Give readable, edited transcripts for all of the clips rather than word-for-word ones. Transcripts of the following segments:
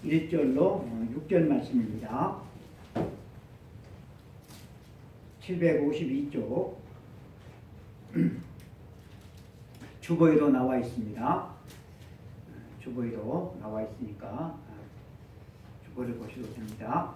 1절로 6절 말씀입니다. 752쪽 주보에도 나와 있습니다. 주보에도 나와 있으니까 주보를 보셔도 됩니다.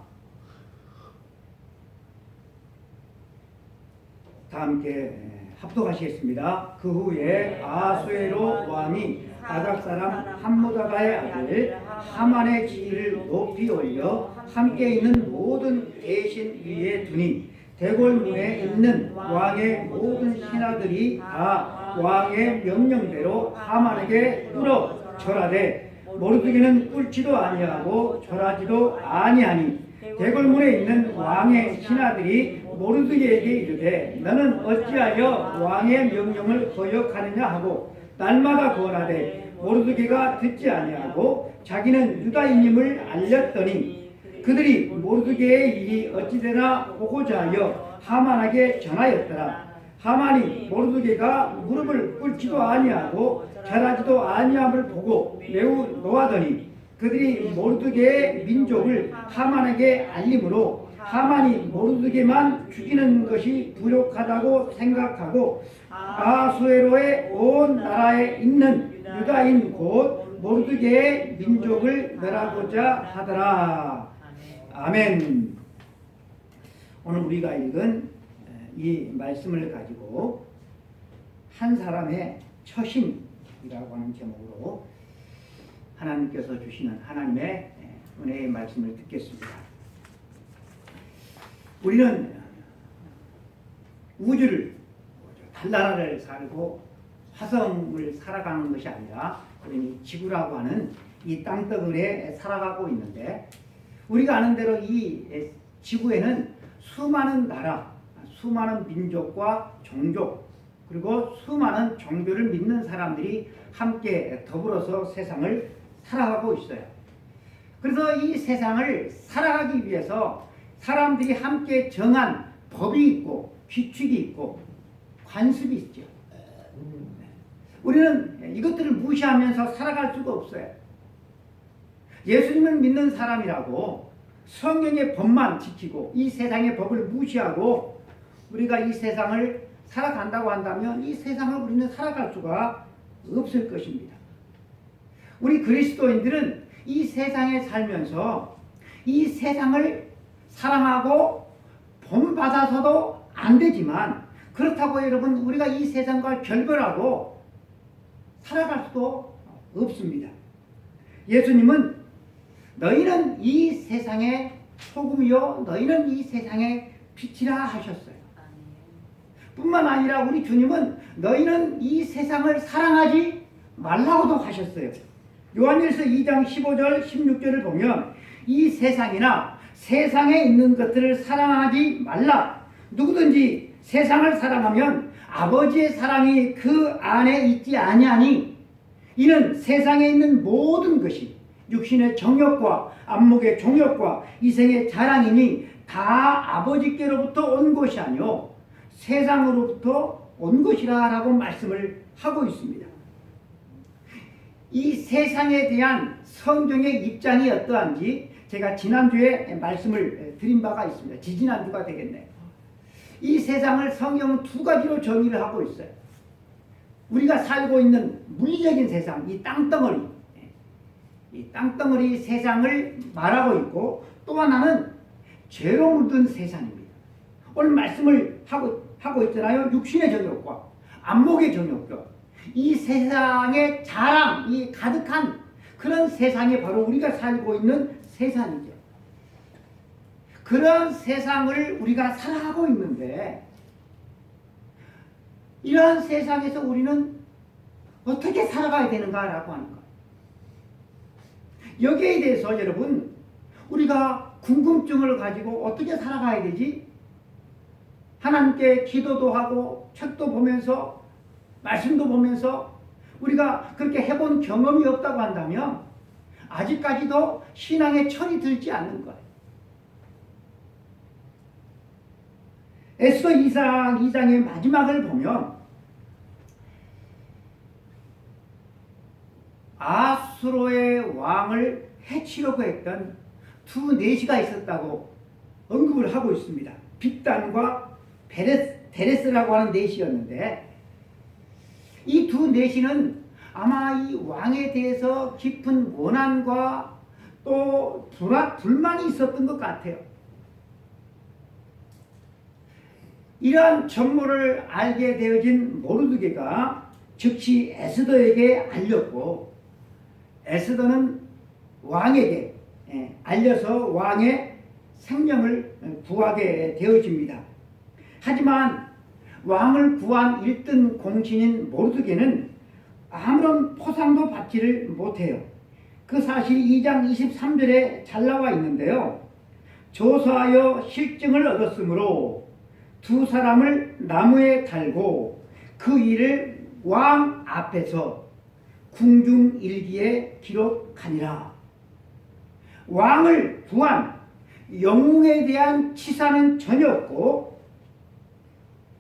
다 함께 합독하시겠습니다. 그 후에 아수에로 왕이 아각 사람 함무다바의 아들 하만의 지위를 높이 올려 함께 있는 모든 대신 위에 두니 대궐문에 있는 왕의 모든 신하들이 다 왕의 명령대로 하만에게 꿇어 절하되 모르드게는 꿇지도 아니하고 절하지도 아니하니 대궐문에 있는 왕의 신하들이 모르드게에게 이르되 너는 어찌하여 왕의 명령을 거역하느냐 하고 날마다 권하되 모르드게가 듣지 아니하고 자기는 유다인임을 알렸더니 그들이 모르드게의 일이 어찌되나 보고자 하여 하만에게 전하였더라. 하만이 모르드게가 무릎을 꿇지도 아니하고 절하지도 아니함을 보고 매우 노하더니 그들이 모르드게의 민족을 하만에게 알림으로 하만이 모르드게만 죽이는 것이 부족하다고 생각하고 아수에로의 온 나라에 있는 유다인 곧 모르드게의 민족을 멸하고자 하더라. 아멘. 오늘 우리가 읽은 이 말씀을 가지고 한 사람의 처신이라고 하는 제목으로 하나님께서 주시는 하나님의 은혜의 말씀을 듣겠습니다. 우리는 우주를, 달나라를 살고 화성을 살아가는 것이 아니라 우리는 지구라고 하는 이 땅덩어리에 살아가고 있는데 우리가 아는 대로 이 지구에는 수많은 나라, 수많은 민족과 종족 그리고 수많은 종교를 믿는 사람들이 함께 더불어서 세상을 살아가고 있어요. 그래서 이 세상을 살아가기 위해서 사람들이 함께 정한 법이 있고 규칙이 있고 관습이 있죠. 우리는 이것들을 무시하면서 살아갈 수가 없어요. 예수님을 믿는 사람이라고 성경의 법만 지키고 이 세상의 법을 무시하고 우리가 이 세상을 살아간다고 한다면 이 세상을 우리는 살아갈 수가 없을 것입니다. 우리 그리스도인들은 이 세상에 살면서 이 세상을 사랑하고 본받아서도 안 되지만 그렇다고 여러분 우리가 이 세상과 결별하고 살아갈 수도 없습니다. 예수님은 너희는 이 세상의 소금이요 너희는 이 세상의 빛이라 하셨어요. 뿐만 아니라 우리 주님은 너희는 이 세상을 사랑하지 말라고도 하셨어요. 요한일서 2장 15절 16절을 보면 이 세상이나 세상에 있는 것들을 사랑하지 말라. 누구든지 세상을 사랑하면 아버지의 사랑이 그 안에 있지 아니하니 이는 세상에 있는 모든 것이 육신의 정욕과 안목의 종욕과 이생의 자랑이니 다 아버지께로부터 온 것이 아니요 세상으로부터 온 것이라 라고 말씀을 하고 있습니다. 이 세상에 대한 성경의 입장이 어떠한지 제가 지난주에 말씀을 드린 바가 있습니다. 지지난주가 되겠네요. 이 세상을 성경은 두 가지로 정의를 하고 있어요. 우리가 살고 있는 물리적인 세상, 이 땅덩어리, 이 땅덩어리 세상을 말하고 있고 또 하나는 죄로 물든 세상입니다. 오늘 말씀을 하고 있잖아요. 육신의 정욕과 안목의 정욕과 이 세상의 자랑이 가득한 그런 세상이 바로 우리가 살고 있는 세상이죠. 그런 세상을 우리가 살아가고 있는데 이러한 세상에서 우리는 어떻게 살아가야 되는가라고 하는 것. 여기에 대해서 여러분 우리가 궁금증을 가지고 어떻게 살아가야 되지? 하나님께 기도도 하고 책도 보면서 말씀도 보면서 우리가 그렇게 해본 경험이 없다고 한다면 아직까지도 신앙에 철이 들지 않는 거예요. 에스더 2장의 마지막을 보면 아수로의 왕을 해치려고 했던 두 내시가 있었다고 언급을 하고 있습니다. 빅단과 데레스라고 하는 내시였는데, 이 두 내시는 아마 이 왕에 대해서 깊은 원한과 또 불만이 있었던 것 같아요. 이러한 정보를 알게 되어진 모르드게가 즉시 에스더에게 알렸고, 에스더는 왕에게 알려서 왕의 생명을 구하게 되어집니다. 하지만 왕을 구한 1등 공신인 모르드게는 아무런 포상도 받지를 못해요. 그 사실이 2장 23절에 잘 나와 있는데요. 조사하여 실증을 얻었으므로 두 사람을 나무에 달고 그 일을 왕 앞에서 궁중일기에 기록하니라. 왕을 구한 영웅에 대한 치사는 전혀 없고,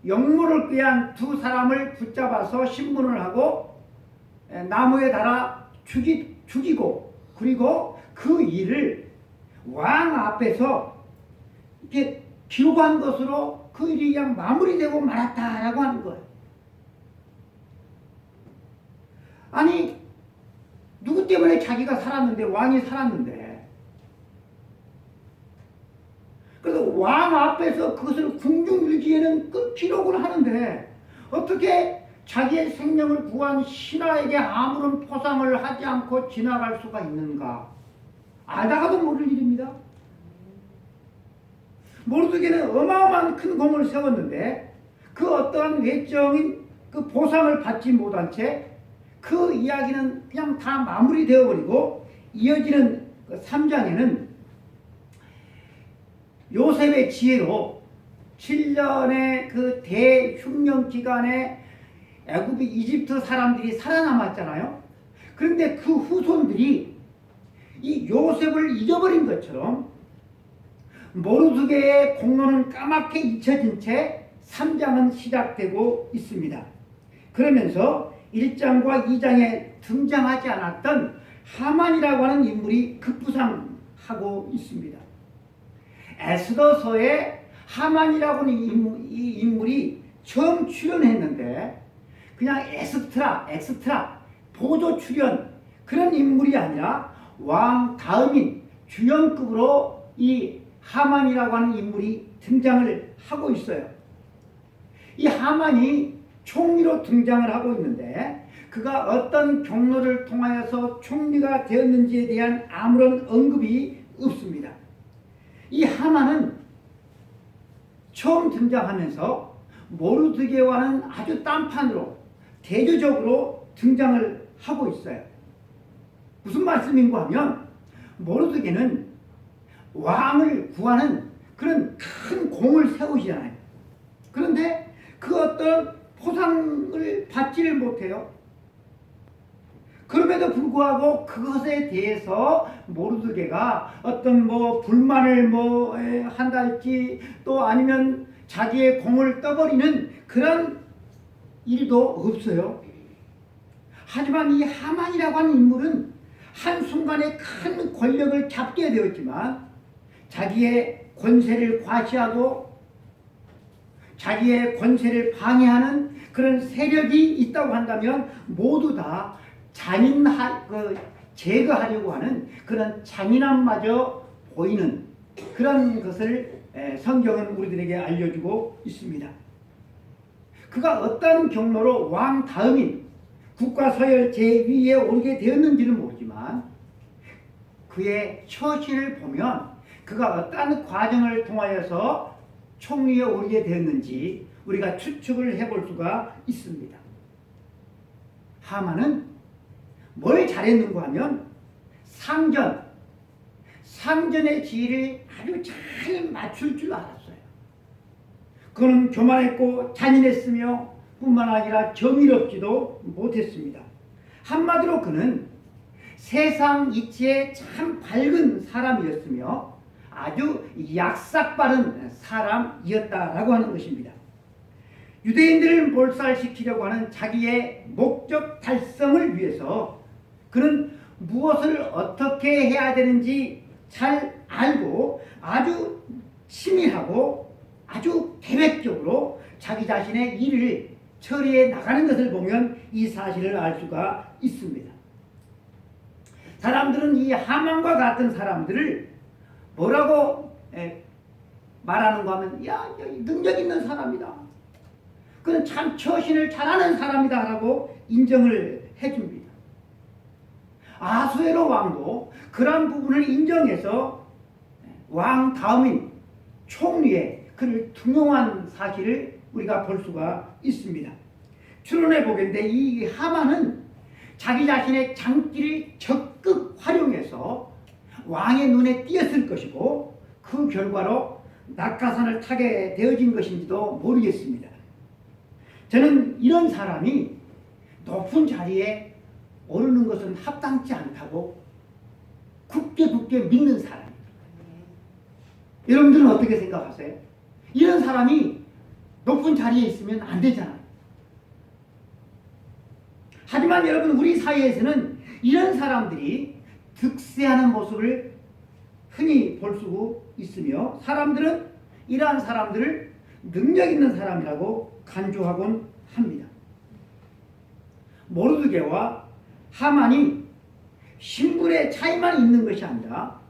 영모를 꾀한 두 사람을 붙잡아서 신문을 하고 나무에 달아 죽이고, 그리고 그 일을 왕 앞에서 이렇게 기록한 것으로 그 일이 그냥 마무리되고 말았다라고 하는 거예요. 아니, 누구 때문에 자기가 살았는데, 왕이 살았는데, 그래서 왕 앞에서 그것을 궁중일기에는 그 기록을 하는데, 어떻게 자기의 생명을 구한 신하에게 아무런 포상을 하지 않고 지나갈 수가 있는가? 알다가도 모를 일입니다. 모르드게는 어마어마한 큰 공을 세웠는데, 그 어떠한 외적인 그 보상을 받지 못한 채 그 이야기는 그냥 다 마무리되어 버리고, 이어지는 3장에는 요셉의 지혜로 7년의 그 대흉년 기간에 애굽이 이집트 사람들이 살아남았잖아요. 그런데 그 후손들이 이 요셉을 잊어버린 것처럼 모르드게의 공로는 까맣게 잊혀진 채 3장은 시작되고 있습니다. 그러면서 1장과 2장에 등장하지 않았던 하만이라고 하는 인물이 급부상하고 있습니다. 에스더서에 하만이라고 하는 이 인물이 처음 출연했는데, 그냥 엑스트라 보조 출연 그런 인물이 아니라 왕 다음인 주연급으로 이 하만이라고 하는 인물이 등장을 하고 있어요. 이 하만이 총리로 등장을 하고 있는데, 그가 어떤 경로를 통하여서 총리가 되었는지에 대한 아무런 언급이 없습니다. 이 하만은 처음 등장하면서 모르드게와는 아주 딴판으로 대조적으로 등장을 하고 있어요. 무슨 말씀인가 하면, 모르드게는 왕을 구하는 그런 큰 공을 세우시잖아요. 그런데 그 어떤 포상을 받지를 못해요. 그럼에도 불구하고 그것에 대해서 모르드게가 어떤 불만을 한달지, 또 아니면 자기의 공을 떠버리는 그런 일도 없어요. 하지만 이 하만이라고 하는 인물은 한순간에 큰 권력을 잡게 되었지만, 자기의 권세를 과시하고 자기의 권세를 방해하는 그런 세력이 있다고 한다면 모두 다 제거하려고 하는 그런 잔인함마저 보이는 그런 것을 성경은 우리들에게 알려주고 있습니다. 그가 어떤 경로로 왕 다음인 국가서열 제2위에 오르게 되었는지는 모르지만, 그의 처신을 보면 그가 어떤 과정을 통하여서 총리에 오르게 되었는지 우리가 추측을 해볼 수가 있습니다. 하만은 뭘 잘했는가 하면 상전의 지위를 아주 잘 맞출 줄 알았어요. 그는 교만했고 잔인했으며 뿐만 아니라 정의롭지도 못했습니다. 한마디로 그는 세상 이치에 참 밝은 사람이었으며 아주 약삭빠른 사람이었다라고 하는 것입니다. 유대인들을 몰살시키려고 하는 자기의 목적 달성을 위해서 그는 무엇을 어떻게 해야 되는지 잘 알고 아주 치밀하고 아주 계획적으로 자기 자신의 일을 처리해 나가는 것을 보면 이 사실을 알 수가 있습니다. 사람들은 이 하만과 같은 사람들을 뭐라고 말하는가 하면 야, 능력 있는 사람이다. 그는 참 처신을 잘하는 사람이다 라고 인정을 해줍니다. 아수에로 왕도 그러한 부분을 인정해서 왕 다음인 총리에 그를 등용한 사실을 우리가 볼 수가 있습니다. 추론해 보건대 이 하만은 자기 자신의 장기를 적극 활용해서 왕의 눈에 띄었을 것이고 그 결과로 낙하산을 타게 되어진 것인지도 모르겠습니다. 저는 이런 사람이 높은 자리에 오르는 것은 합당치 않다고 굳게 믿는 사람입니다. 여러분들은 어떻게 생각하세요? 이런 사람이 높은 자리에 있으면 안 되잖아요. 하지만 여러분 우리 사회에서는 이런 사람들이 득세하는 모습을 흔히 볼 수 있으며 사람들은 이러한 사람들을 능력 있는 사람이라고 간주하곤 합니다. 모르드게와 하만이 신분의 차이만 있는 것이 아니라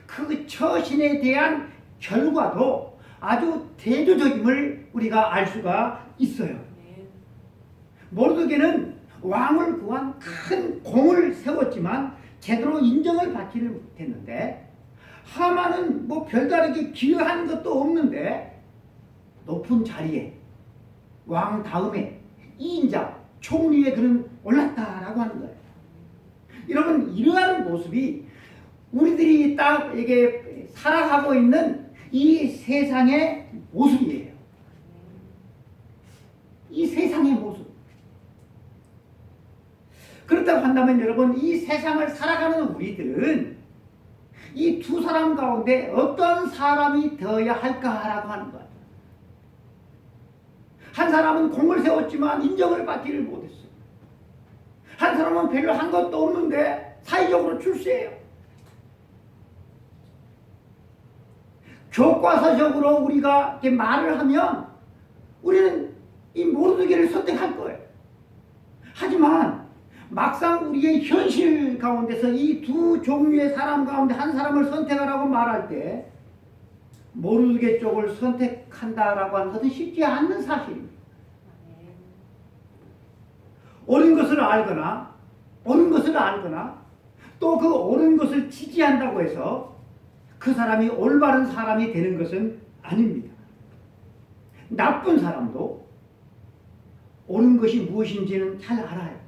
그 처신에 대한 결과도 아주 대조적임을 우리가 알 수가 있어요. 모르드게는 왕을 구한 큰 공을 세웠지만 제대로 인정을 받지를 못했는데 하만은 뭐 별다르게 기여한 것도 없는데 높은 자리에 왕 다음에 2인자 총리에 그는 올랐다라고 하는 거예요. 여러분 이러한 모습이 우리들이 딱 이게 살아가고 있는 이 세상의 모습이에요. 이 세상의 모습. 그렇다고 한다면 여러분 이 세상을 살아가는 우리들은 이 두 사람 가운데 어떤 사람이 되어야 할까라고 하는 거예요. 한 사람은 공을 세웠지만 인정을 받지를 못했어요. 한 사람은 별로 한 것도 없는데 사회적으로 출세해요. 교과서적으로 우리가 이렇게 말을 하면 우리는 이 모르드게를 선택할 거예요. 하지만 막상 우리의 현실 가운데서 이 두 종류의 사람 가운데 한 사람을 선택하라고 말할 때 모르드게 쪽을 선택한다라고 하는 것은 쉽지 않는 사실입니다. 옳은 것을 알거나 또 그 옳은 것을 지지한다고 해서 그 사람이 올바른 사람이 되는 것은 아닙니다. 나쁜 사람도 옳은 것이 무엇인지는 잘 알아요.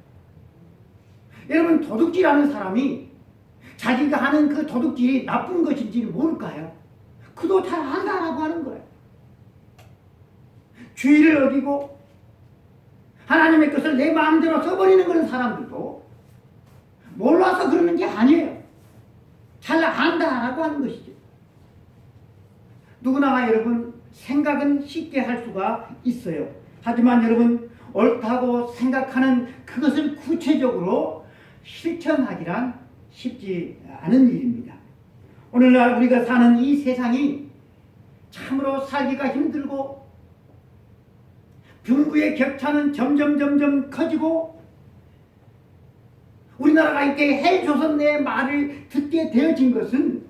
여러분 도둑질하는 사람이 자기가 하는 그 도둑질이 나쁜 것인지는 모를까요? 그도 잘 안다라고 하는 거예요. 주의를 어기고 하나님의 것을 내 마음대로 써버리는 그런 사람들도 몰라서 그러는 게 아니에요. 잘 안다라고 하는 것이죠. 누구나 여러분 생각은 쉽게 할 수가 있어요. 하지만 여러분 옳다고 생각하는 그것을 구체적으로 실천하기란 쉽지 않은 일입니다. 오늘날 우리가 사는 이 세상이 참으로 살기가 힘들고 빈부의 격차는 점점 커지고 우리나라가 이렇게 헬조선의 말을 듣게 되어진 것은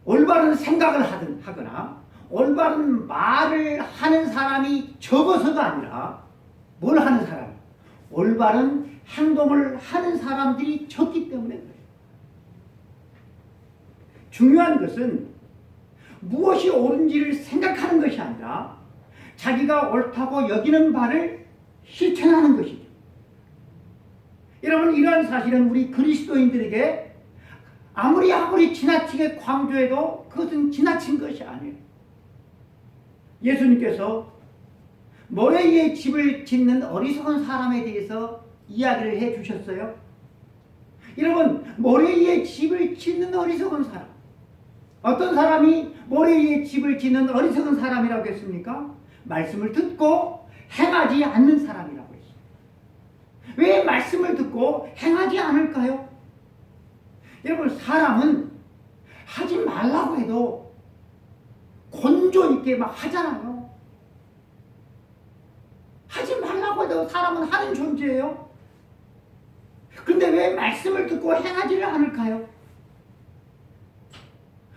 올바른 생각을 하거나 올바른 말을 하는 사람이 적어서가 아니라 뭘 하는 사람? 올바른 행동을 하는 사람들이 적기 때문에 그래요. 중요한 것은 무엇이 옳은지를 생각하는 것이 아니라 자기가 옳다고 여기는 바를 실천하는 것이죠. 여러분 이러한 사실은 우리 그리스도인들에게 아무리 지나치게 강조해도 그것은 지나친 것이 아니에요. 예수님께서 모래 위에 집을 짓는 어리석은 사람에 대해서 이야기를 해 주셨어요. 여러분 모래 위에 집을 짓는 어리석은 사람, 어떤 사람이 모래 위에 집을 짓는 어리석은 사람이라고 했습니까? 말씀을 듣고 행하지 않는 사람이라고 했습니다. 왜 말씀을 듣고 행하지 않을까요? 여러분, 사람은 하지 말라고 해도 건조 있게 막 하잖아요. 하지 말라고 해도 사람은 하는 존재예요. 그런데 왜 말씀을 듣고 행하지를 않을까요?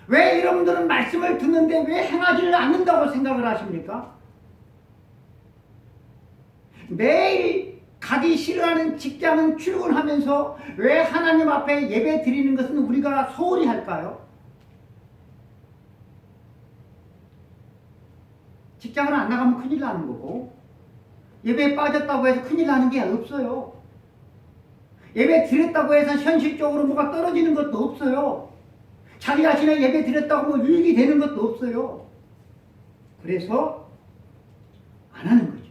왜 여러분들은 말씀을 듣는데 왜 행하지를 않는다고 생각을 하십니까? 매일 가기 싫어하는 직장은 출근하면서 왜 하나님 앞에 예배 드리는 것은 우리가 소홀히 할까요? 직장을 안 나가면 큰일 나는 거고, 예배에 빠졌다고 해서 큰일 나는 게 없어요. 예배 드렸다고 해서 현실적으로 뭐가 떨어지는 것도 없어요. 자기 자신의 예배 드렸다고 뭐 유익이 되는 것도 없어요. 그래서 안 하는 거죠.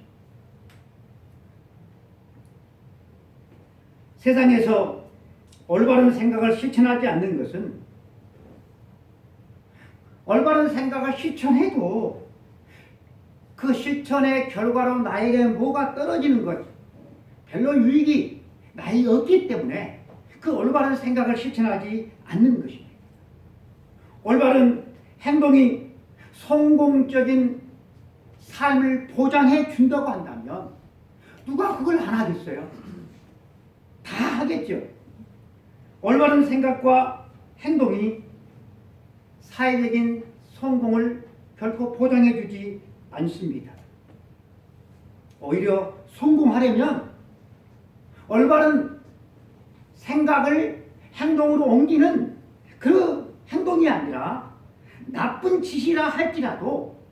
세상에서 올바른 생각을 실천하지 않는 것은, 올바른 생각을 실천해도 그 실천의 결과로 나에게 뭐가 떨어지는 것, 별로 유익이 나에게 없기 때문에 그 올바른 생각을 실천하지 않는 것입니다. 올바른 행동이 성공적인 삶을 보장해 준다고 한다면 누가 그걸 안 하겠어요? 다 하겠죠. 올바른 생각과 행동이 사회적인 성공을 결코 보장해 주지 않습니다. 오히려 성공하려면 올바른 생각을 행동으로 옮기는 그 행동이 아니라 나쁜 짓이라 할지라도,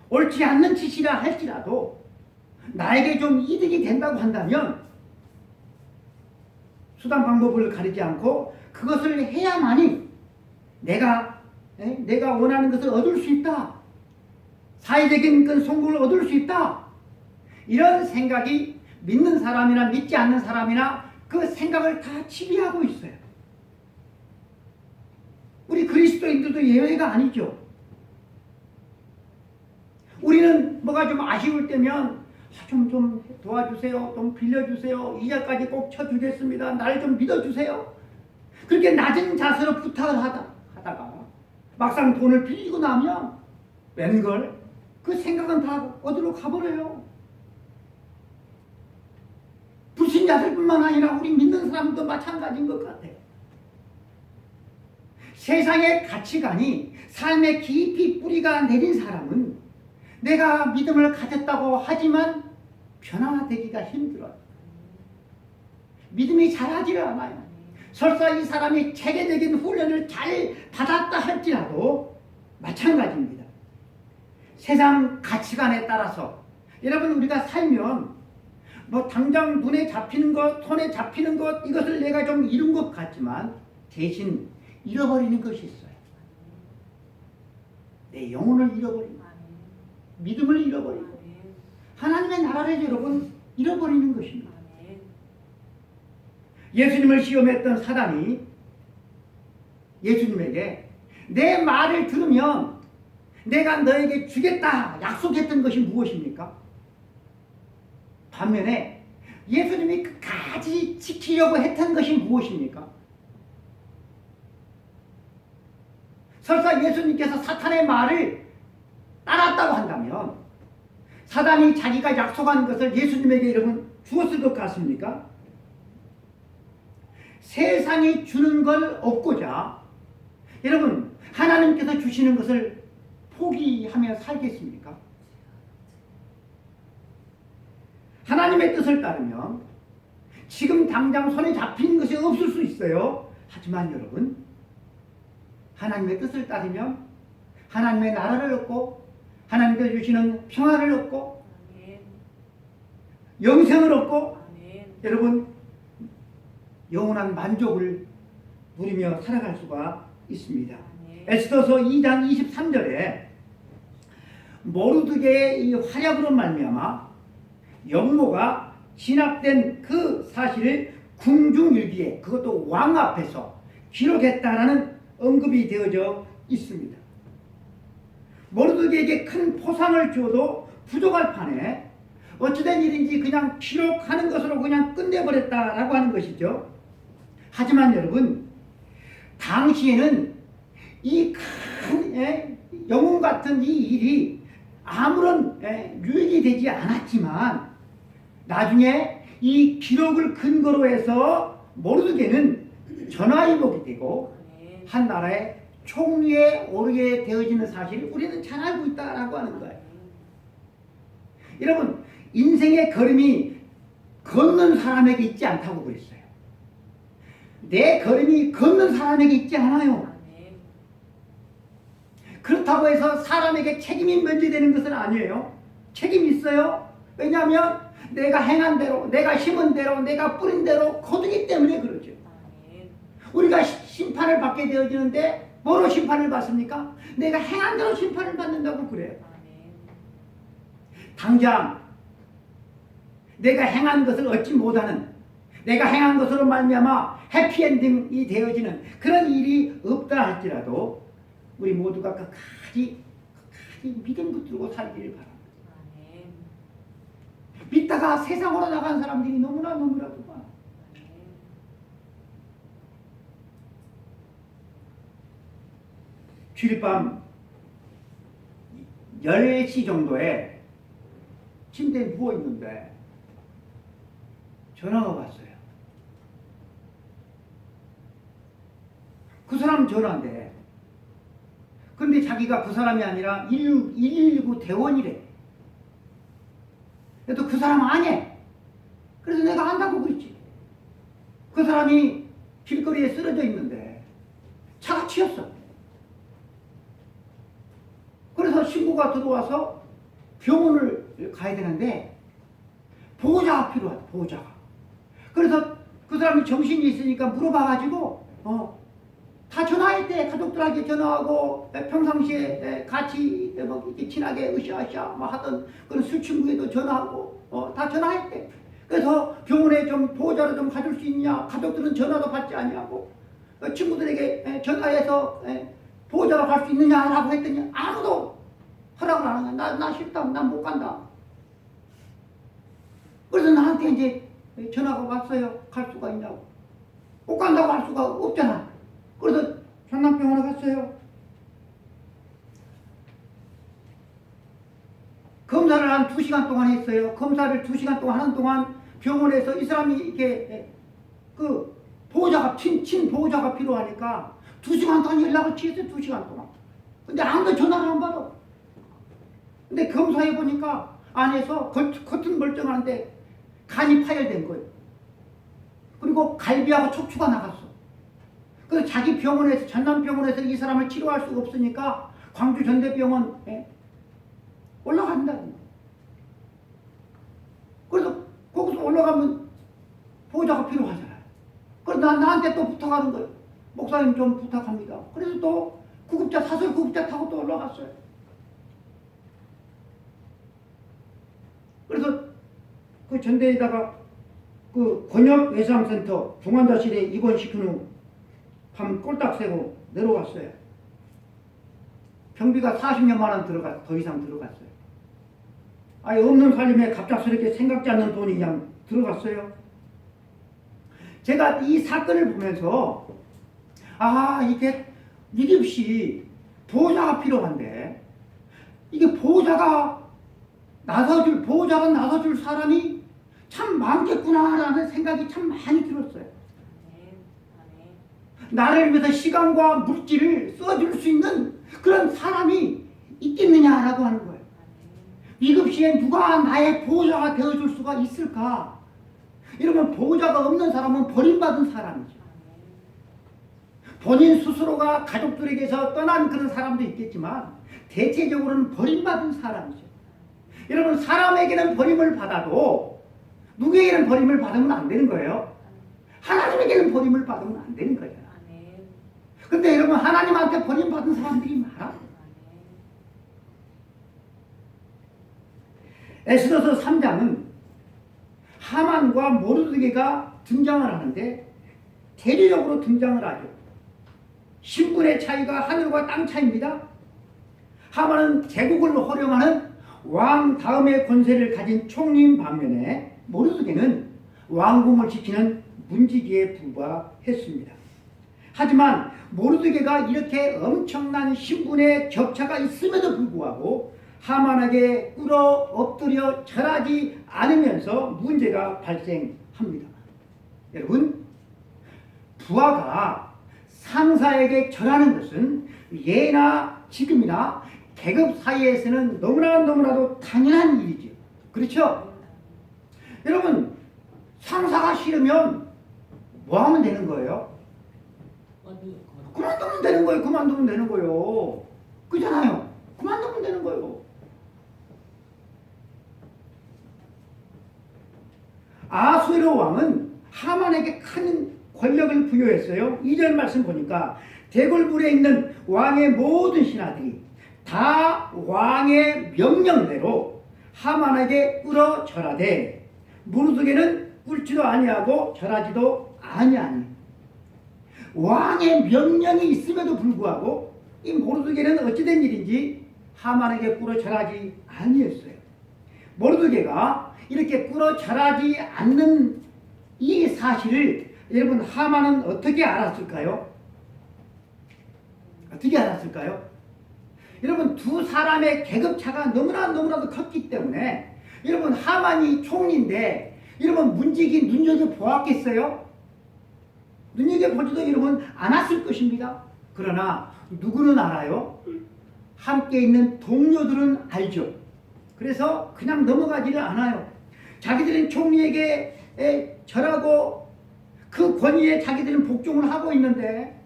옳지 않는 짓이라 할지라도 나에게 좀 이득이 된다고 한다면 수단 방법을 가리지 않고 그것을 해야만이 내가 원하는 것을 얻을 수 있다. 사회적인 그 성공을 얻을 수 있다. 이런 생각이 믿는 사람이나 믿지 않는 사람이나 그 생각을 다 지배하고 있어요. 우리 그리스도인들도 예외가 아니죠. 우리는 뭐가 좀 아쉬울 때면 좀 도와주세요. 좀 빌려주세요. 이자까지 꼭 쳐주겠습니다. 날 좀 믿어주세요. 그렇게 낮은 자세로 부탁을 하다가 막상 돈을 빌리고 나면 웬걸 그 생각은 다 어디로 가버려요. 불신자들뿐만 아니라 우리 믿는 사람도 마찬가지인 것 같아요. 세상의 가치관이 삶에 깊이 뿌리가 내린 사람은 내가 믿음을 가졌다고 하지만 변화되기가 힘들어요. 믿음이 자라지를 않아요. 설사 이 사람이 체계적인 훈련을 잘 받았다 할지라도 마찬가지입니다. 세상 가치관에 따라서 여러분, 우리가 살면 뭐 당장 눈에 잡히는 것, 손에 잡히는 것, 이것을 내가 좀 이룬 것 같지만 대신 잃어버리는 것이 있어요. 내 영혼을 잃어버리고, 믿음을 잃어버리고, 하나님의 나라를 여러분 잃어버리는 것입니다. 예수님을 시험했던 사단이 예수님에게 내 말을 들으면 내가 너에게 주겠다 약속했던 것이 무엇입니까? 반면에 예수님이 끝까지 지키려고 했던 것이 무엇입니까? 설사 예수님께서 사탄의 말을 따랐다고 한다면 사단이 자기가 약속한 것을 예수님에게 여러분 주었을 것 같습니까? 세상이 주는 걸 얻고자 여러분 하나님께서 주시는 것을 포기하며 살겠습니까? 하나님의 뜻을 따르면 지금 당장 손에 잡히는 것이 없을 수 있어요. 하지만 여러분, 하나님의 뜻을 따르면 하나님의 나라를 얻고 하나님께서 주시는 평화를 얻고 영생을 얻고 여러분 영원한 만족을 누리며 살아갈 수가 있습니다. 에스더서 2장 23절에 모르드게의 이 활약으로 말미암아 영모가 진압된 그 사실을 궁중일기에, 그것도 왕 앞에서 기록했다라는 언급이 되어져 있습니다. 모르드게에게 큰 포상을 주어도 부족할 판에 어찌된 일인지 그냥 기록하는 것으로 그냥 끝내버렸다라고 하는 것이죠. 하지만 여러분, 당시에는 이 큰 영웅 같은 이 일이 아무런 유익이 되지 않았지만 나중에 이 기록을 근거로 해서 모르드게는 전화위복이 되고 한 나라의 총리에 오르게 되어지는 사실을 우리는 잘 알고 있다라고 하는 거예요. 여러분, 인생의 걸음이 걷는 사람에게 있지 않다고 그랬어요. 내 걸음이 걷는 사람에게 있지 않아요. 그렇다고 해서 사람에게 책임이 면제되는 것은 아니에요. 책임이 있어요. 왜냐하면 내가 행한 대로, 내가 심은 대로, 내가 뿌린 대로 거두기 때문에 그러죠. 우리가 심판을 받게 되어지는데 뭐로 심판을 받습니까? 내가 행한 대로 심판을 받는다고 그래요. 당장 내가 행한 것을 얻지 못하는, 내가 행한 것으로 말미암아 해피엔딩이 되어지는 그런 일이 없다 할지라도 우리 모두가 끝까지 믿음 붙들고 살기를 바랍니다. 믿다가 세상으로 나간 사람들이 너무나도 많아요. 주일밤 10시 정도에 침대에 누워있는데 전화가 왔어요. 그 사람 전화인데, 근데 자기가 그 사람이 아니라 119 대원이래. 그래도 그 사람 아니야. 그래서 내가 안다고 그랬지. 그 사람이 길거리에 쓰러져 있는데 차가 치였어. 그래서 신고가 들어와서 병원을 가야 되는데 보호자가 필요하다. 보호자가. 그래서 그 사람이 정신이 있으니까 물어봐가지고 다 전화했대. 가족들에게 전화하고 평상시에 같이 이렇게 친하게 으쌰으쌰 하던 그런 술 친구에도 전화하고 다 전화했대. 그래서 병원에 좀 보호자를 좀 가줄 수 있냐. 가족들은 전화도 받지 않냐고 친구들에게 전화해서 보호자로 갈 수 있느냐라고 했더니 아무도 허락을 안 하는 거야. 나 싫다. 난 못 간다. 그래서 나한테 이제 전화가 왔어요. 갈 수가 있냐고. 못 간다고 할 수가 없잖아. 그래서 전남병원에 갔어요. 검사를 한 2시간 동안 했어요. 검사를 2시간 동안 하는 동안 병원에서 이 사람이 이렇게 그 보호자가 친 보호자가 필요하니까 2시간 동안 연락을 취했어요. 2시간 동안. 근데 아무도 전화를 안 받아. 근데 검사해 보니까 안에서 겉은 멀쩡한데 간이 파열된 거예요. 그리고 갈비하고 척추가 나갔어. 그래서 자기 병원에서, 전남병원에서 이 사람을 치료할 수가 없으니까 광주 전대병원에 올라간다. 그래서 거기서 올라가면 보호자가 필요하잖아요. 그래서 나한테 또 부탁하는 거예요. 목사님 좀 부탁합니다. 그래서 또 구급차, 사설 구급차 타고 또 올라갔어요. 그래서 그 전대에다가 그 권역외상센터 중환자실에 입원시킨 후 밤 꼴딱 새고 내려왔어요. 경비가 40몇만 원 더 이상 들어갔어요. 아예 없는 살림에 갑작스럽게 생각지 않는 돈이 그냥 들어갔어요. 제가 이 사건을 보면서 이게 믿음씨 보호자가 필요한데 이게 보호자가 나서줄 사람이 참 많겠구나라는 생각이 참 많이 들었어요. 나를 위해서 시간과 물질을 써줄 수 있는 그런 사람이 있겠느냐라고 하는 거예요. 위급시에 누가 나의 보호자가 되어줄 수가 있을까? 이러면 보호자가 없는 사람은 버림받은 사람이죠. 본인 스스로가 가족들에게서 떠난 그런 사람도 있겠지만 대체적으로는 버림받은 사람이죠. 여러분, 사람에게는 버림을 받아도 누구에게는 버림을 받으면 안 되는 거예요. 하나님에게는 버림을 받으면 안 되는 거예요. 근데 여러분, 하나님한테 버림받은 사람들이 많아. 에스더서 3장은 하만과 모르드게가 등장을 하는데 대리적으로 등장을 하죠. 신분의 차이가 하늘과 땅 차이입니다. 하만은 제국을 호령하는 왕 다음의 권세를 가진 총리인 반면에 모르드게는 왕궁을 지키는 문지기에 불과했습니다. 하지만 모르드게가 이렇게 엄청난 신분의 격차가 있음에도 불구하고 하만에게 꿇어 엎드려 절하지 않으면서 문제가 발생합니다. 여러분, 부하가 상사에게 절하는 것은 예나 지금이나 계급 사이에서는 너무나도 당연한 일이죠. 그렇죠? 여러분, 상사가 싫으면 뭐 하면 되는 거예요? 그만두면 되는 거예요. 그만두면 되는 거예요. 그잖아요. 그만두면 되는 거예요. 아수에로 왕은 하만에게 큰 권력을 부여했어요. 2절 말씀 보니까 대궐불에 있는 왕의 모든 신하들이 다 왕의 명령대로 하만에게 꿇어 절하되 모르드게는 꿇지도 아니하고 절하지도 아니하니. 왕의 명령이 있음에도 불구하고 이 모르드게는 어찌된 일인지 하만에게 꿇어 절하지 아니했어요. 모르드게가 이렇게 꿇어 절하지 않는 이 사실을 여러분 하만은 어떻게 알았을까요? 어떻게 알았을까요? 여러분 두 사람의 계급차가 너무나도 컸기 때문에 여러분 하만이 총리인데 여러분 문지기 눈여겨보았겠어요? 눈여겨보지도 여러분 않았을 것입니다. 그러나 누구는 알아요? 함께 있는 동료들은 알죠. 그래서 그냥 넘어가지를 않아요. 자기들은 총리에게 절하고 그 권위에 자기들은 복종을 하고 있는데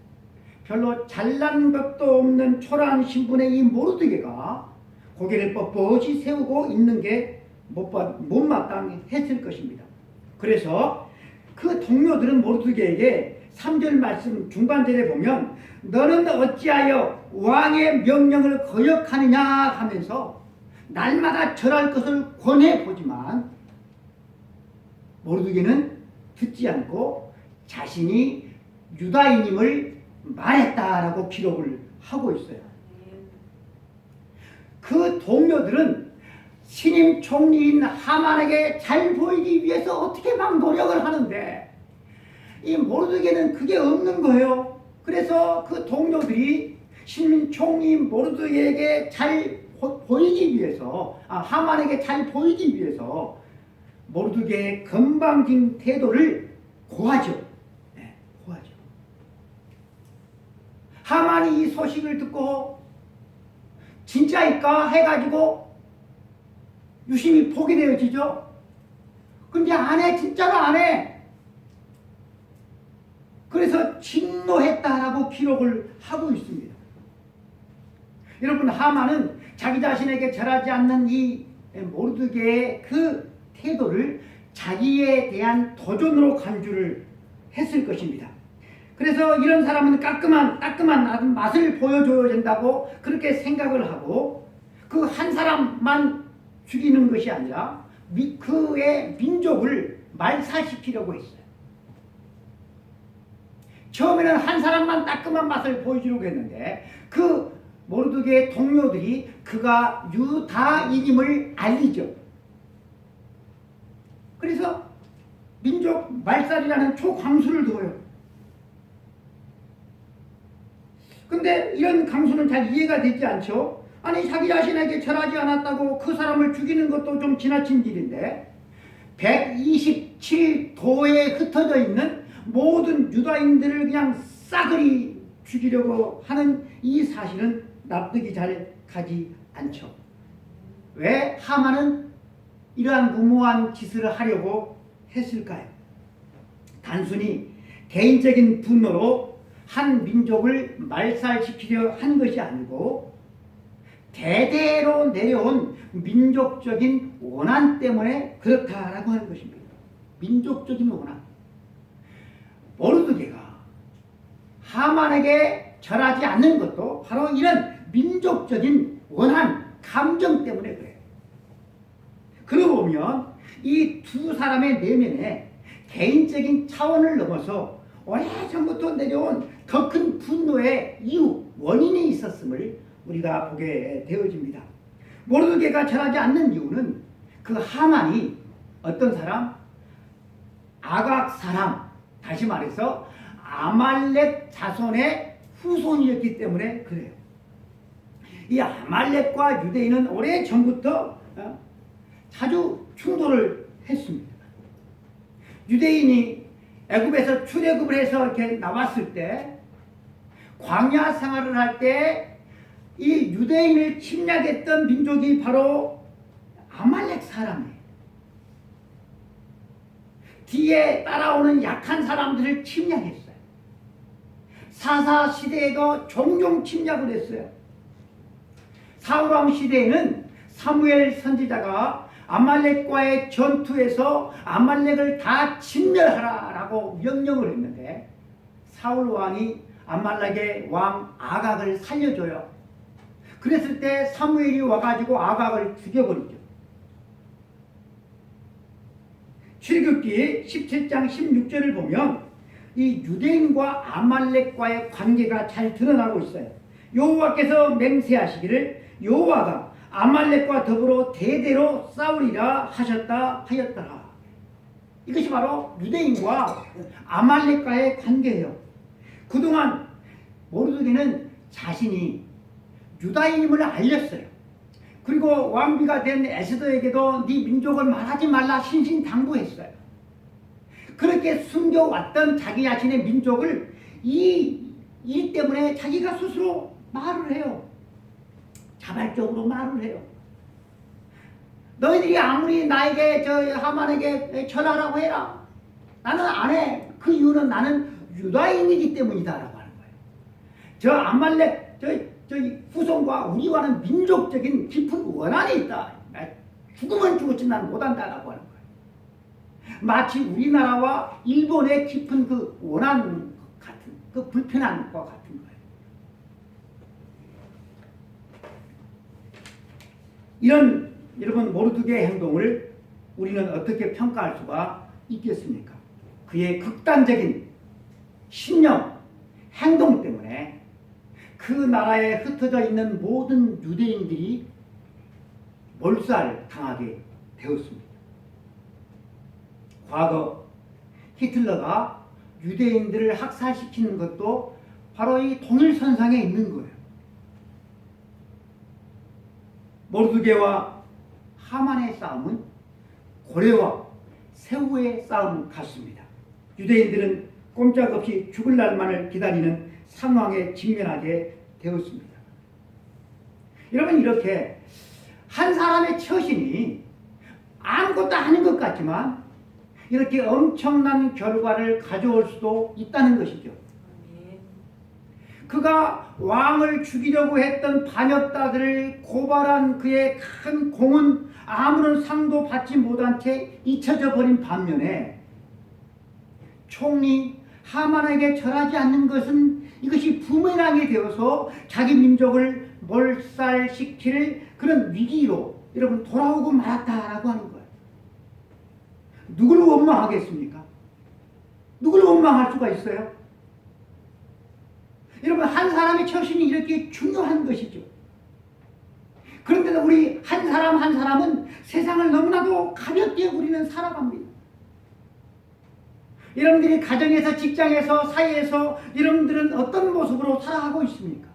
별로 잘난 것도 없는 초라한 신분의 이 모르드게가 고개를 뻣뻣이 세우고 있는 게 못마땅했을 것입니다. 그래서 그 동료들은 모르드게에게 3절 말씀 중반절에 보면 너는 어찌하여 왕의 명령을 거역하느냐 하면서 날마다 절할 것을 권해보지만 모르드게는 듣지 않고 자신이 유다인임을 말했다라고 기록을 하고 있어요. 그 동료들은 신임 총리인 하만에게 잘 보이기 위해서 어떻게 막 노력을 하는데 이 모르드게는 그게 없는 거예요. 그래서 그 동료들이 신임 총리인 모르드게에게 잘 보이기 위해서 하만에게 잘 보이기 위해서 모르드게의 건방진 태도를 고하죠. 네, 고하죠. 하만이 이 소식을 듣고 진짜일까 해가지고 유심히 보게 되어지죠. 근데 안 해. 진짜로 안 해. 그래서 진노했다라고 기록을 하고 있습니다. 여러분 하만은 자기 자신에게 절하지 않는 이 모르드게의 그 태도를 자기에 대한 도전으로 간주를 했을 것입니다. 그래서 이런 사람은 따끔한 맛을 보여줘야 된다고 그렇게 생각을 하고 그 한 사람만 죽이는 것이 아니라 그의 민족을 말살시키려고 했어요. 처음에는 한 사람만 따끔한 맛을 보여주려고 했는데 그 모르드게의 동료들이 그가 유다인임을 알리죠. 그래서 민족 말살이라는 초강수를 둬요. 근데 이런 강수는 잘 이해가 되지 않죠. 아니 자기 자신에게 절하지 않았다고 그 사람을 죽이는 것도 좀 지나친 일인데 127도에 흩어져 있는 모든 유다인들을 그냥 싸그리 죽이려고 하는 이 사실은 납득이 잘 가지 않죠. 왜 하만은 이러한 무모한 짓을 하려고 했을까요? 단순히 개인적인 분노로 한 민족을 말살시키려 한 것이 아니고 대대로 내려온 민족적인 원한 때문에 그렇다라고 하는 것입니다. 민족적인 원한. 모르드게가 하만에게 절하지 않는 것도 바로 이런 민족적인 원한, 감정 때문에 그래요. 그러고 보면 이 두 사람의 내면에 개인적인 차원을 넘어서 오래전부터 내려온 더 큰 분노의 이유, 원인이 있었음을 우리가 보게 되어집니다. 모르드게가 절하지 않는 이유는 그 하만이 어떤 사람? 아각 사람, 다시 말해서 아말렉 자손의 후손이었기 때문에 그래요. 이 아말렉과 유대인은 오래 전부터 자주 충돌을 했습니다. 유대인이 애굽에서 출애굽을 해서 이렇게 나왔을 때 광야 생활을 할 때 이 유대인을 침략했던 민족이 바로 아말렉 사람이에요. 뒤에 따라오는 약한 사람들을 침략했어요. 사사 시대에도 종종 침략을 했어요. 사울왕 시대에는 사무엘 선지자가 아말렉과의 전투에서 아말렉을 다 진멸하라라고 명령을 했는데 사울왕이 아말렉의 왕 아각을 살려줘요. 그랬을 때 사무엘이 와가지고 아각을 죽여버리죠. 출애굽기 17장 16절을 보면 이 유대인과 아말렉과의 관계가 잘 드러나고 있어요. 여호와께서 맹세하시기를 여호와가 아말렉과 더불어 대대로 싸우리라 하였더라. 이것이 바로 유대인과 아말렉과의 관계예요. 그동안 모르드게는 자신이 유다인임을 알렸어요. 그리고 왕비가 된 에스더에게도 네 민족을 말하지 말라 신신당부했어요. 그렇게 숨겨왔던 자기 자신의 민족을 이 일 때문에 자기가 스스로 말을 해요. 자발적으로 말을 해요. 너희들이 아무리 나에게 하만에게 절하라고 해라. 나는 안 해. 그 이유는 나는 유다인이기 때문이다라고 하는 거예요. 저 아말렉 저 후손과 우리와는 민족적인 깊은 원한이 있다. 죽으면 죽었지 난 못한다라고 하는 거예요. 마치 우리나라와 일본의 깊은 그 원한 같은 그 불편한 것 같은 거예요. 이런 여러분 모르드게의 행동을 우리는 어떻게 평가할 수가 있겠습니까? 그의 극단적인 신념, 행동 때문에 그 나라에 흩어져 있는 모든 유대인들이 몰살당하게 되었습니다. 과거 히틀러가 유대인들을 학살시키는 것도 바로 이 통일선상에 있는 거예요. 모르드게와 하만의 싸움은 고래와 새우의 싸움 같습니다. 유대인들은 꼼짝없이 죽을 날만을 기다리는 상황에 직면하게 되었습니다. 여러분, 이렇게 한 사람의 처신이 아무것도 아닌 것 같지만 이렇게 엄청난 결과를 가져올 수도 있다는 것이죠. 그가 왕을 죽이려고 했던 반역자들을 고발한 그의 큰 공은 아무런 상도 받지 못한 채 잊혀져 버린 반면에 총리 하만에게 절하지 않는 것은 이것이 부메랑이 되어서 자기 민족을 몰살시킬 그런 위기로 여러분 돌아오고 말았다라고 하는 거예요. 누구를 원망하겠습니까? 누구를 원망할 수가 있어요? 여러분, 한 사람의 처신이 이렇게 중요한 것이죠. 그런데도 우리 한 사람 한 사람은 세상을 너무나도 가볍게 우리는 살아갑니다. 여러분들이 가정에서, 직장에서, 사회에서 여러분들은 어떤 모습으로 살아가고 있습니까?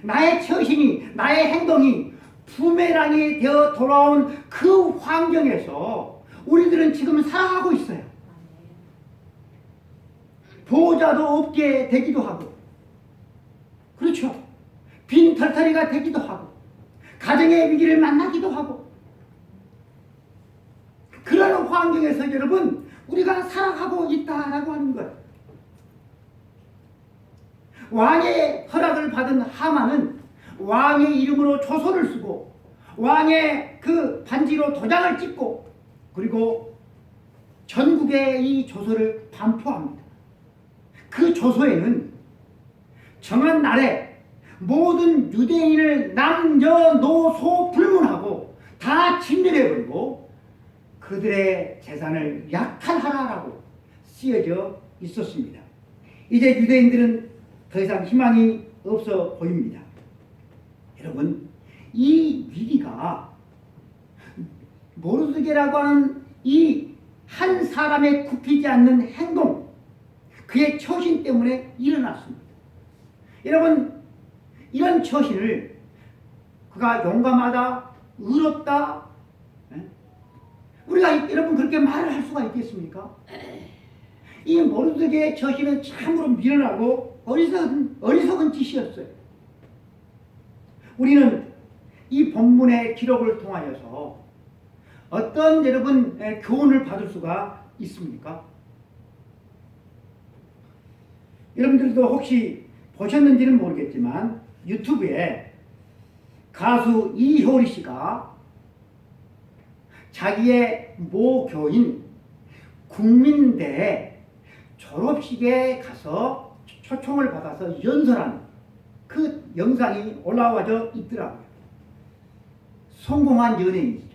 나의 처신이, 나의 행동이 부메랑이 되어 돌아온 그 환경에서 우리들은 지금 살아가고 있어요. 보호자도 없게 되기도 하고, 그렇죠. 빈털터리가 되기도 하고, 가정의 위기를 만나기도 하고, 그런 환경에서 여러분 우리가 살아가고 있다라고 하는 거예요. 왕의 허락을 받은 하만은 왕의 이름으로 조서를 쓰고 왕의 그 반지로 도장을 찍고 그리고 전국에 이 조서를 반포합니다. 그 조서에는 정한 날에 모든 유대인을 남녀노소 불문하고 다 진멸해버리고 그들의 재산을 약탈하라라고 쓰여져 있었습니다. 이제 유대인들은 더 이상 희망이 없어 보입니다. 여러분, 이 위기가 모르드게라고 하는 이 한 사람의 굽히지 않는 행동, 그의 처신 때문에 일어났습니다. 여러분, 이런 처신을 그가 용감하다, 의롭다, 우리가 여러분 그렇게 말을 할 수가 있겠습니까? 이 모르드게의 처신은 참으로 미련하고 어리석은 짓이었어요. 우리는 이 본문의 기록을 통하여서 어떤 여러분 교훈을 받을 수가 있습니까? 여러분들도 혹시 보셨는지는 모르겠지만 유튜브에 가수 이효리 씨가 자기의 모교인 국민대 졸업식에 가서 초청을 받아서 연설한 그 영상이 올라와져 있더라고요. 성공한 연예인이죠.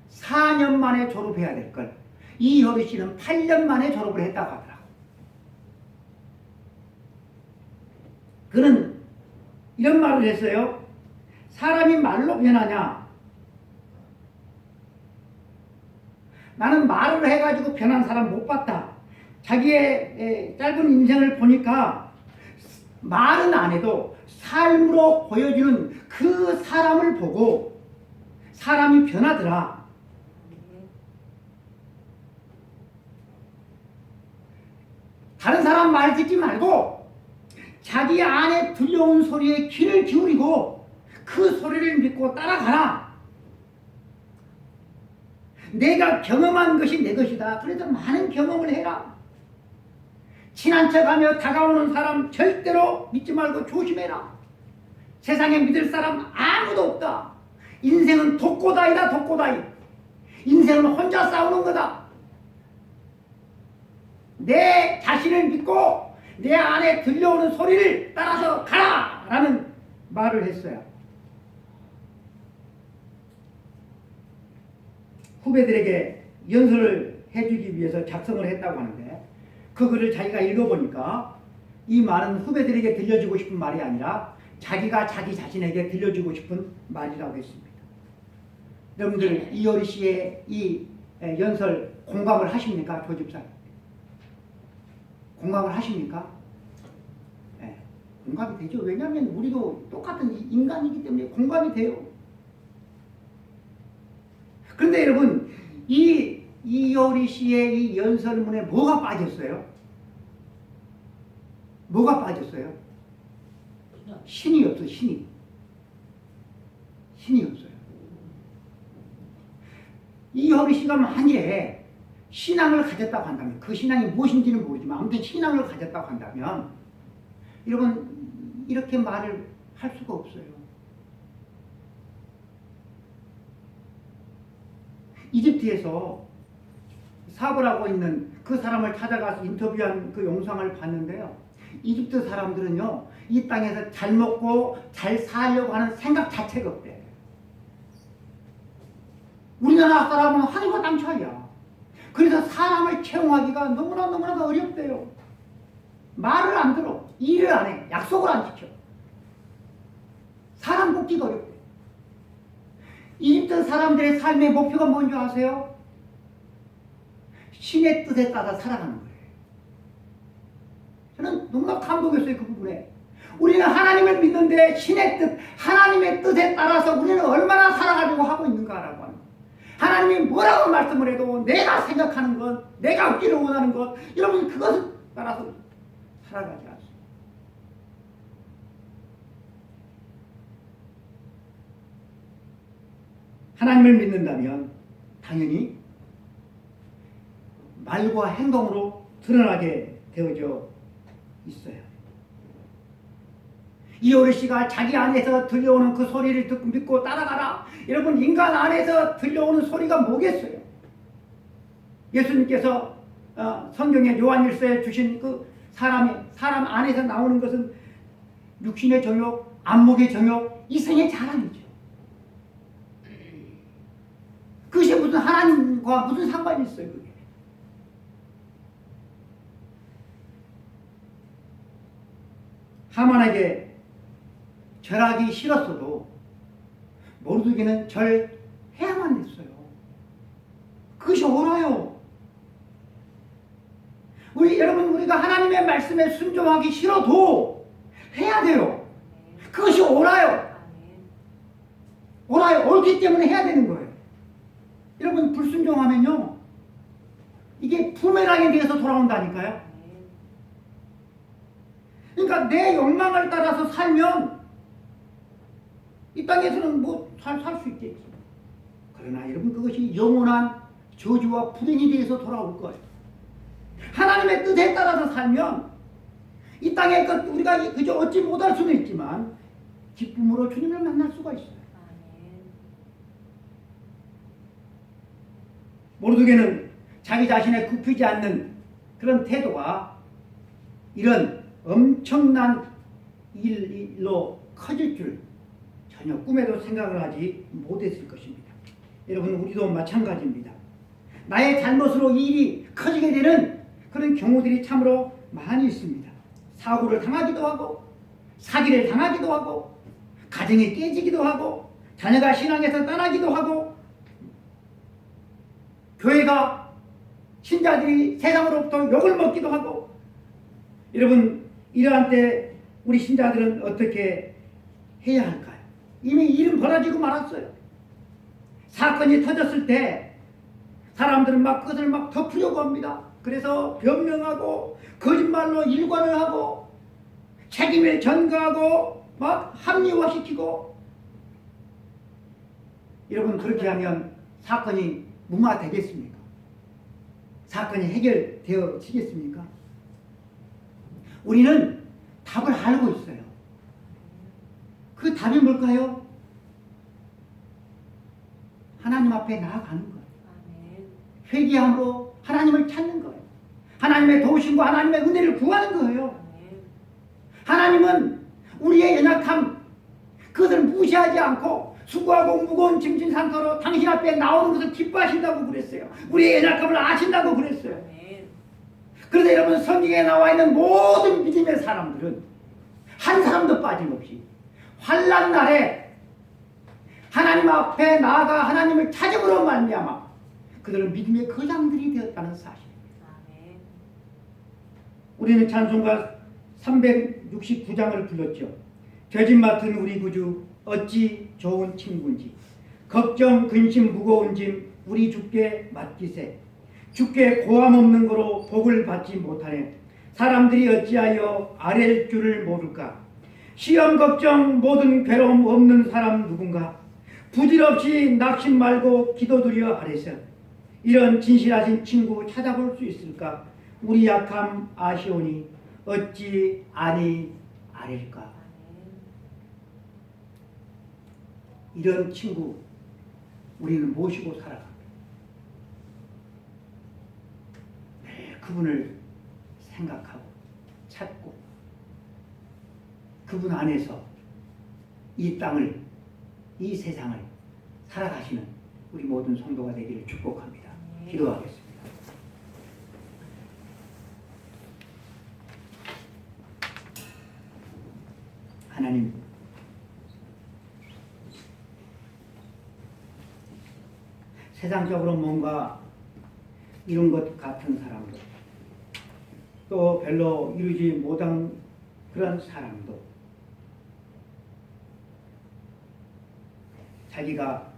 4년 만에 졸업해야 될 걸 이효리 씨는 8년 만에 졸업을 했다고 하더라고요. 그는 이런 말을 했어요. 사람이 말로 변하냐? 나는 말을 해가지고 변한 사람 못 봤다. 자기의 짧은 인생을 보니까 말은 안 해도 삶으로 보여주는 그 사람을 보고 사람이 변하더라. 다른 사람 말 듣지 말고 자기 안에 들려온 소리에 귀를 기울이고 그 소리를 믿고 따라가라. 내가 경험한 것이 내 것이다. 그래서 많은 경험을 해라. 친한 척하며 다가오는 사람 절대로 믿지 말고 조심해라. 세상에 믿을 사람 아무도 없다. 인생은 독고다이다. 독고다이. 인생은 혼자 싸우는 거다. 내 자신을 믿고 내 안에 들려오는 소리를 따라서 가라! 라는 말을 했어요. 후배들에게 연설을 해주기 위해서 작성을 했다고 하는데 그 글을 자기가 읽어보니까 이 말은 후배들에게 들려주고 싶은 말이 아니라 자기가 자기 자신에게 들려주고 싶은 말이라고 했습니다. 여러분들 이효리 씨의 이 연설 공감을 하십니까? 조집사님 공감을 하십니까? 네, 공감이 되죠. 왜냐하면 우리도 똑같은 인간이기 때문에 공감이 돼요. 그런데 여러분 이 이효리 씨의 이 연설문에 뭐가 빠졌어요? 뭐가 빠졌어요? 신이 없어요. 신이 없어요. 이효리 씨가 만약에 신앙을 가졌다고 한다면 그 신앙이 무엇인지는 모르지만 아무튼 신앙을 가졌다고 한다면 여러분 이렇게 말을 할 수가 없어요. 이집트에서 사업을 하고 있는 그 사람을 찾아가서 인터뷰한 그 영상을 봤는데요. 이집트 사람들은요, 이 땅에서 잘 먹고 잘 살려고 하는 생각 자체가 없대. 우리나라 사람은 하늘과 땅 차이야. 그래서 사람을 채용하기가 너무나 어렵대요. 말을 안 들어. 일을 안 해. 약속을 안 지켜. 사람 뽑기가 어렵대. 이집트 사람들의 삶의 목표가 뭔지 아세요? 신의 뜻에 따라 살아가는 거예요. 저는 너무나 감동했어요. 그 부분에. 우리는 하나님을 믿는데 신의 뜻, 하나님의 뜻에 따라서 우리는 얼마나 살아가려고 하고 있는가라고 하는 거예요. 하나님이 뭐라고 말씀을 해도 내가 생각하는 것, 내가 얻기를 원하는 것, 여러분 그것을 따라서 살아가지 않습니다. 하나님을 믿는다면 당연히 말과 행동으로 드러나게 되어져 있어요. 이효리 씨가 자기 안에서 들려오는 그 소리를 듣고 믿고 따라가라. 여러분 인간 안에서 들려오는 소리가 뭐겠어요? 예수님께서 성경에 요한일서에 주신 그 사람 안에서 나오는 것은 육신의 정욕, 안목의 정욕, 이성의 자랑이죠. 그것이 무슨 하나님과 무슨 상관이 있어요, 그게? 하만에게 절하기 싫었어도 모르드게는 절해야만 됐어요. 그것이 옳아요. 여러분, 우리가 하나님의 말씀에 순종하기 싫어도 해야 돼요. 그것이 옳아요. 옳아요. 옳기 때문에 해야 되는 거예요. 여러분, 불순종하면요, 이게 부메랑에 대해서 돌아온다니까요. 그러니까 내 욕망을 따라서 살면 이 땅에서는 뭐 살 수 있겠지. 그러나 여러분, 그것이 영원한 저주와 불행에 대해서 돌아올 거예요. 하나님의 뜻에 따라서 살면 이 땅에 우리가 그저 얻지 못할 수는 있지만 기쁨으로 주님을 만날 수가 있어요. 모르드게는 자기 자신의 굽히지 않는 그런 태도가 이런 엄청난 일로 커질 줄 전혀 꿈에도 생각을 하지 못했을 것입니다. 여러분, 우리도 마찬가지입니다. 나의 잘못으로 일이 커지게 되는 그런 경우들이 참으로 많이 있습니다. 사고를 당하기도 하고, 사기를 당하기도 하고, 가정이 깨지기도 하고, 자녀가 신앙에서 떠나기도 하고, 교회가, 신자들이 세상으로부터 욕을 먹기도 하고. 여러분, 이러한 때 우리 신자들은 어떻게 해야 할까요? 이미 일은 벌어지고 말았어요. 사건이 터졌을 때 사람들은 막 그것을 막 덮으려고 합니다. 그래서 변명하고 거짓말로 일관을 하고 책임을 전가하고 막 합리화시키고. 여러분, 그렇게 하면 사건이 무마되겠습니까? 사건이 해결되어지겠습니까? 우리는 답을 알고 있어요. 그 답이 뭘까요? 하나님 앞에 나아가는 거예요. 회개함으로 하나님을 찾는 거예요. 하나님의 도우심과 하나님의 은혜를 구하는 거예요. 하나님은 우리의 연약함, 그것을 무시하지 않고 수고하고 무거운 짐진 상태로 당신 앞에 나오는 것을 기뻐하신다고 그랬어요. 우리의 연약함을 아신다고 그랬어요. 그래서 여러분, 성경에 나와 있는 모든 믿음의 사람들은 한 사람도 빠짐없이 환난 날에 하나님 앞에 나아가 하나님을 찾음으로 말미암아 그들은 믿음의 거장들이 되었다는 사실입니다. 우리는 찬송가 369장을 불렀죠. 죄짐 맡은 우리 구주 어찌 좋은 친구인지, 걱정 근심 무거운 짐 우리 주께 맡기세. 주께 고함 없는 거로 복을 받지 못하네. 사람들이 어찌하여 아랠 줄을 모를까. 시험 걱정 모든 괴로움 없는 사람 누군가. 부질없이 낙심 말고 기도드려 아뢰서. 이런 진실하신 친구 찾아볼 수 있을까. 우리 약함 아시오니 어찌 아니 아랠까. 이런 친구 우리는 모시고 살아갑니다. 늘 그분을 생각하고 찾고 그분 안에서 이 땅을, 이 세상을 살아가시는 우리 모든 성도가 되기를 축복합니다. 기도하겠습니다. 하나님, 세상적으로 뭔가 이룬 것 같은 사람도, 또 별로 이루지 못한 그런 사람도 자기가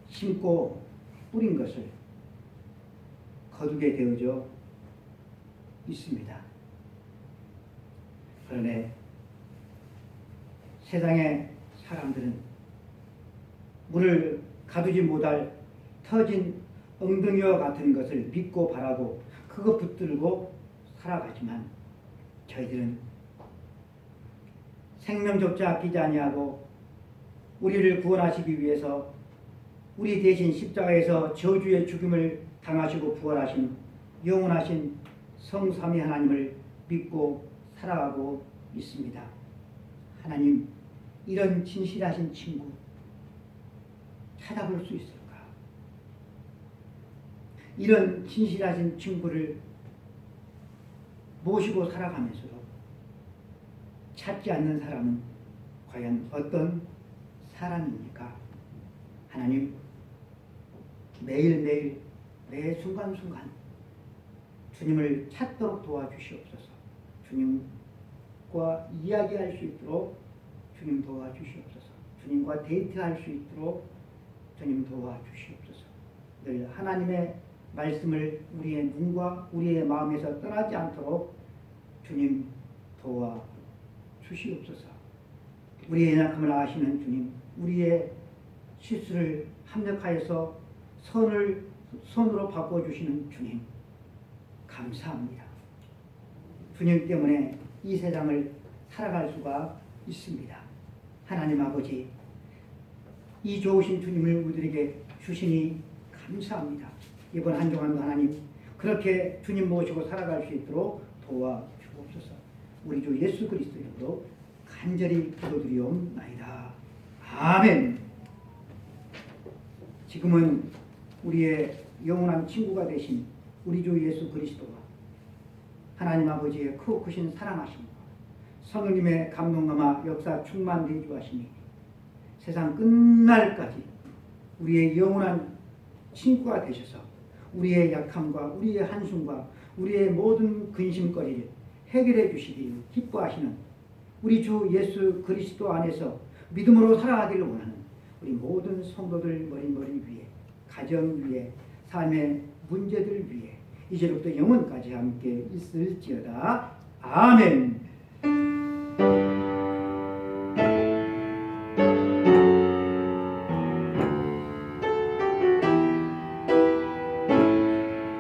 심고 뿌린 것을 거두게 되어져 있습니다. 그러나 세상의 사람들은 물을 가두지 못할 터진 엉덩이와 같은 것을 믿고 바라고 그거 붙들고 살아가지만 저희들은 생명조차 아끼지 아니하고 우리를 구원하시기 위해서 우리 대신 십자가에서 저주의 죽임을 당하시고 부활하신 영원하신 성삼위 하나님을 믿고 살아가고 있습니다. 하나님, 이런 진실하신 친구 찾아볼 수 있을까? 이런 진실하신 친구를 모시고 살아가면서도 찾지 않는 사람은 과연 어떤 사람입니까? 하나님 매일매일 매 순간순간 주님을 찾도록 도와주시옵소서. 주님과 이야기할 수 있도록 주님 도와주시옵소서. 주님과 데이트할 수 있도록 주님 도와주시옵소서. 늘 하나님의 말씀을 우리의 눈과 우리의 마음에서 떠나지 않도록 주님 도와주시옵소서. 우리의 연약함을 아시는 주님, 우리의 실수를 합력하여서 선으로 바꿔주시는 주님, 감사합니다. 주님 때문에 이 세상을 살아갈 수가 있습니다. 하나님 아버지, 이 좋으신 주님을 우리에게 주시니 감사합니다. 이번 한 주간도 하나님 그렇게 주님 모시고 살아갈 수 있도록 도와주옵소서. 우리 주 예수 그리스도 이름으로 간절히 기도드리옵나이다. 아멘. 지금은 우리의 영원한 친구가 되신 우리 주 예수 그리스도와 하나님 아버지의 크신 사랑하심과 성령님의 감동감화 역사 충만 내주하시니 세상 끝날까지 우리의 영원한 친구가 되셔서 우리의 약함과 우리의 한숨과 우리의 모든 근심거리를 해결해 주시기를 기뻐하시는 우리 주 예수 그리스도 안에서 믿음으로 살아가기를 원하는 우리 모든 성도들 머리 위에, 가정 위에, 삶의 문제들 위에 이제부터 영원까지 함께 있을지어다. 아멘.